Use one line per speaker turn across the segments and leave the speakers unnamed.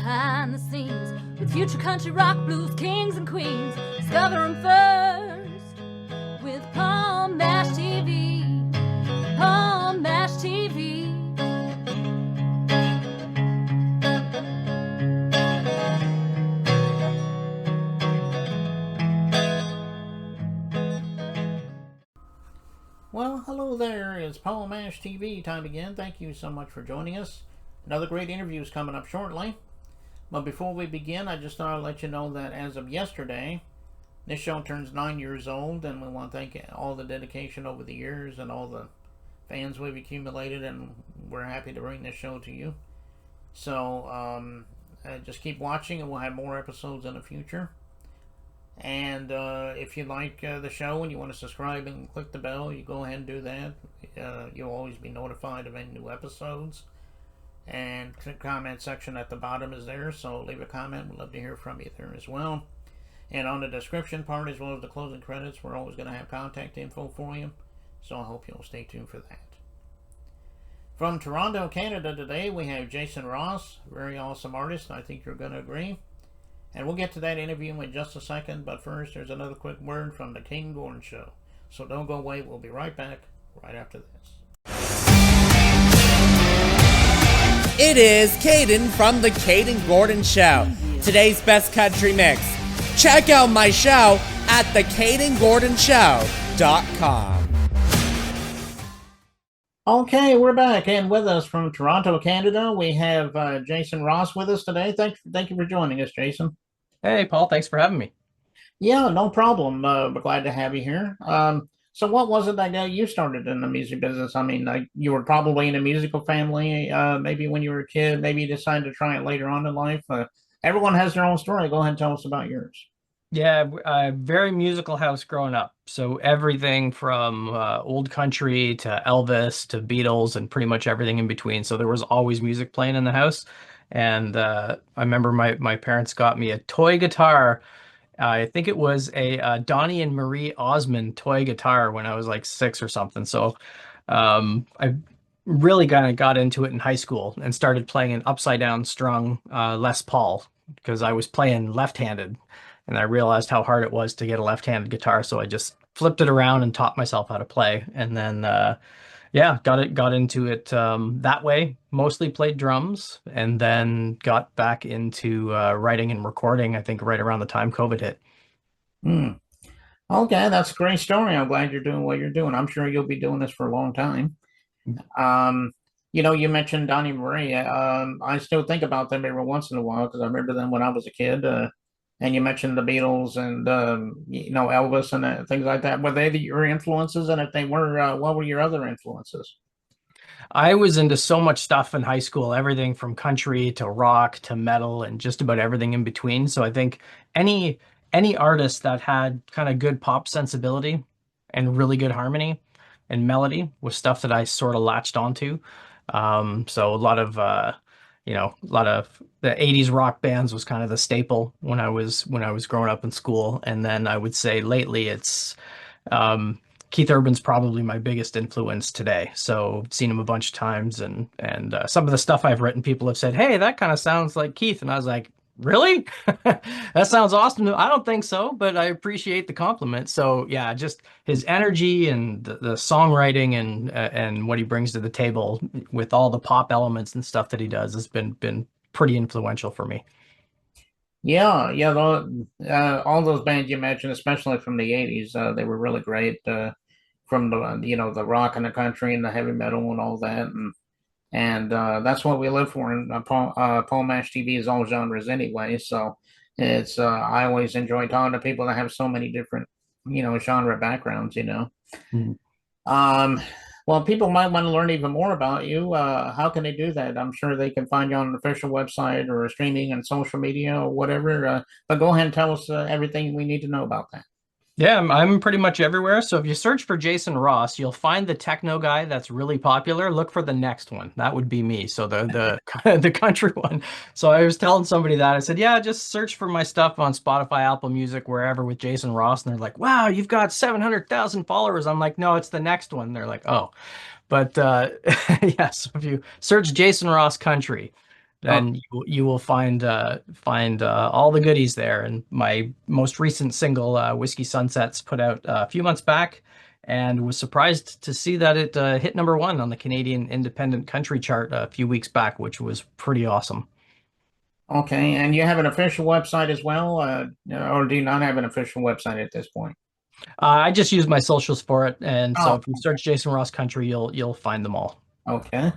behind the scenes with future country rock blues kings and queens. Discover them first with Paul Mash TV. Paul Mash TV.
Well, hello there. It's Paul Mash TV time again. Thank you so much for joining us. Another great interview is coming up shortly. But before we begin, I just thought I'd let you know that as of yesterday, this show turns 9 years old, and we want to thank all the dedication over the years and all the fans we've accumulated, and we're happy to bring this show to you. So just keep watching, and we'll have more episodes in the future. And if you like the show and you want to subscribe and click the bell, you go ahead and do that. You'll always be notified of any new episodes. And the comment section at the bottom is there, so leave a comment. We'd love to hear from you there as well. And on the description part, as well as the closing credits, we're always going to have contact info for you, so I hope you'll stay tuned for that. From Toronto, Canada today, we have Jason Ross, very awesome artist. I think you're going to agree. And we'll get to that interview in just a second, but first, there's another quick word from the Caden Gordon Show. So don't go away. We'll be right back right after this.
It is Caden from the Caden Gordon Show, today's best country mix. Check out my show at thecadengordonshow.com.
Okay, we're back, and with us from Toronto, Canada, we have Jason Ross with us today. Thank you for joining us, Jason.
Hey, Paul, thanks for having me.
Yeah, no problem. We're glad to have you here. So what was it that got you started in the music business? I mean, you were probably in a musical family, maybe when you were a kid, maybe you decided to try it later on in life. Everyone has their own story. Go ahead and tell us about yours.
Yeah, very musical house growing up. So everything from old country to Elvis to Beatles and pretty much everything in between. So there was always music playing in the house. And I remember my parents got me a toy guitar. I think it was a Donnie and Marie Osmond toy guitar when I was like 6 or something. So I really kind of got into it in high school and started playing an upside down strung Les Paul because I was playing left-handed, and I realized how hard it was to get a left-handed guitar. So I just flipped it around and taught myself how to play, and then got into it that way. Mostly played drums, and then got back into writing and recording, I think right around the time COVID hit.
Okay, that's a great story. I'm glad you're doing what you're doing. I'm sure you'll be doing this for a long time. You mentioned Donnie Marie. I still think about them every once in a while because I remember them when I was a kid. And you mentioned the Beatles and Elvis and things like that. Were they your influences? And if they were, what were your other influences?
I was into so much stuff in high school, everything from country to rock to metal and just about everything in between. So I think any artist that had kind of good pop sensibility and really good harmony and melody was stuff that I sort of latched onto. So a lot of the 80s rock bands was kind of the staple when I was growing up in school. And then I would say lately it's Keith Urban's probably my biggest influence today. So I've seen him a bunch of times, and some of the stuff I've written, people have said, "Hey, that kind of sounds like Keith," and I was like, "Really? That sounds awesome." I don't think so, but I appreciate the compliment. So yeah, just his energy and the songwriting and what he brings to the table with all the pop elements and stuff that he does has been pretty influential for me.
Yeah, all those bands you mentioned, especially from the '80s, they were really great. From the rock and the country and the heavy metal and all that, and that's what we live for. And Paul Mash TV is all genres anyway, so it's I always enjoy talking to people that have so many different genre backgrounds. Well, people might want to learn even more about you. How can they do that? I'm sure they can find you on an official website or streaming and social media or whatever. But go ahead and tell us everything we need to know about that.
Yeah, I'm pretty much everywhere. So if you search for Jason Ross, you'll find the techno guy that's really popular. Look for the next one. That would be me. So the the country one. So I was telling somebody that I said, yeah, just search for my stuff on Spotify, Apple Music, wherever with Jason Ross. And they're like, wow, you've got 700,000 followers. I'm like, no, it's the next one. They're like, oh, but yes, if you search Jason Ross Country, then you will find all the goodies there. And my most recent single, Whiskey Sunsets, put out a few months back, and was surprised to see that it hit #1 on the Canadian Independent Country Chart a few weeks back, which was pretty awesome.
Okay, and you have an official website as well, or do you not have an official website at this point?
I just use my socials for it, and so
Oh.
if you search Jason Ross Country, you'll find them all.
Okay.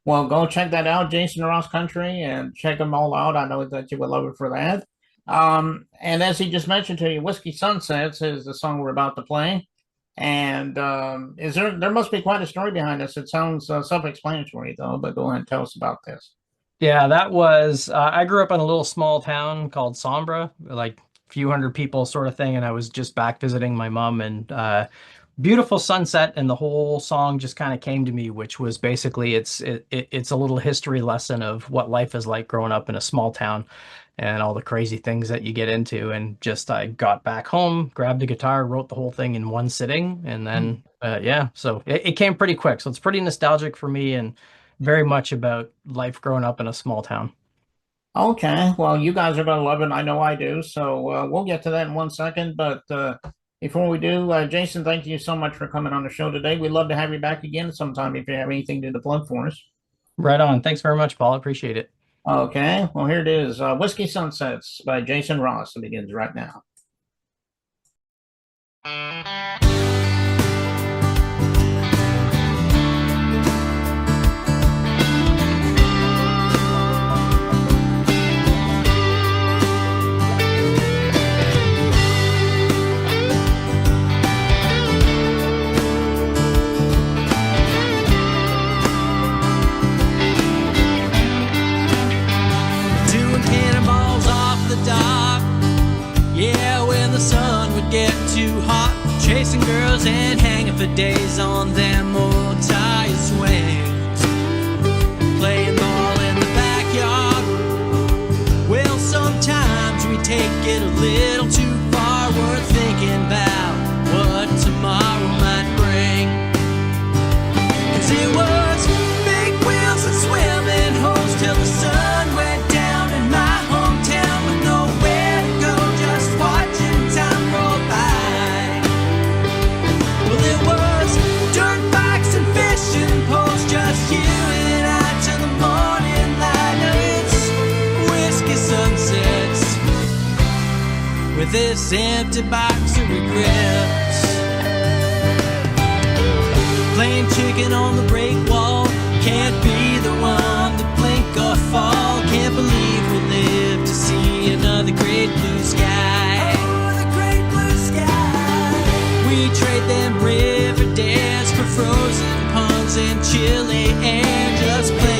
Well, go check that out, Jason Ross Country, and check them all out. I know that you would love it for that. And as he just mentioned to you, Whiskey Sunsets is the song we're about to play. And there must be quite a story behind this. It sounds self-explanatory though, but go ahead and tell us about this.
Yeah, that was I grew up in a little small town called Sombra, like a few hundred people sort of thing, and I was just back visiting my mom, and beautiful sunset, and the whole song just kind of came to me, which was basically it's a little history lesson of what life is like growing up in a small town and all the crazy things that you get into. And just I got back home, grabbed a guitar, wrote the whole thing in one sitting, and then yeah, so it came pretty quick. So it's pretty nostalgic for me, and very much about life growing up in a small town.
Okay, well, you guys are going to love it. I know I do. So we'll get to that in 1 second. But before we do, Jason, thank you so much for coming on the show today. We'd love to have you back again sometime if you have anything to plug for us.
Right on. Thanks very much, Paul. Appreciate it.
Okay, well, here it is. Whiskey Sunsets by Jason Ross. It begins right now.
Too hot, chasing girls and hanging for days on them old tire swings, playing ball in the backyard. Well, sometimes we take it a little too far. We're thinking about what tomorrow might bring, 'cause it was big wheels and swimming holes till the sun went down in my hometown with nowhere to go, just watching time roll by. Just you and I till the morning light. Now it's whiskey sunsets with this empty box of regrets. Playing chicken on the break wall, can't be the one to blink or fall. Can't believe we live to see another great blue sky. Oh, the great blue sky. We trade them river dares for frozen ponds and chilly air, just play